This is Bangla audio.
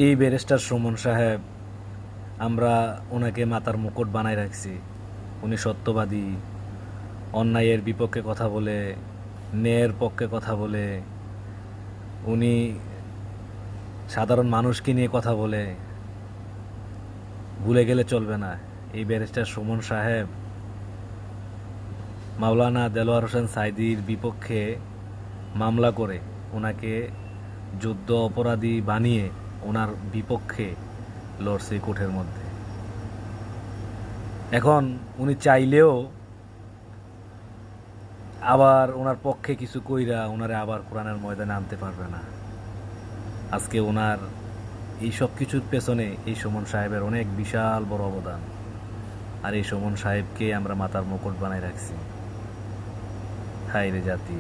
এই ব্যারিস্টার সুমন সাহেব, আমরা ওনাকে মাথার মুকুট বানাই রাখছি। উনি সত্যবাদী, অন্যায়ের বিপক্ষে কথা বলে, ন্যায়ের পক্ষে কথা বলে, উনি সাধারণ মানুষকে নিয়ে কথা বলে। ভুলে গেলে চলবে না, এই ব্যারিস্টার সুমন সাহেব মাওলানা দেলোয়ার হোসেন সাঈদীর বিপক্ষে মামলা করে ওনাকে যুদ্ধ অপরাধী বানিয়ে ওনার বিপক্ষে লড়ছে কোর্টের মধ্যে। এখন উনি চাইলেও আবার ওনার পক্ষে কিছু কইরা ওনারে আবার কোরআনের ময়দানে আনতে পারবে না। আজকে ওনার এই সব কিছুর পেছনে এই সুমন সাহেবের অনেক বিশাল বড় অবদান। আর এই সুমন সাহেবকে আমরা মাথার মুকুট বানাই রাখছি। হায় রে জাতি।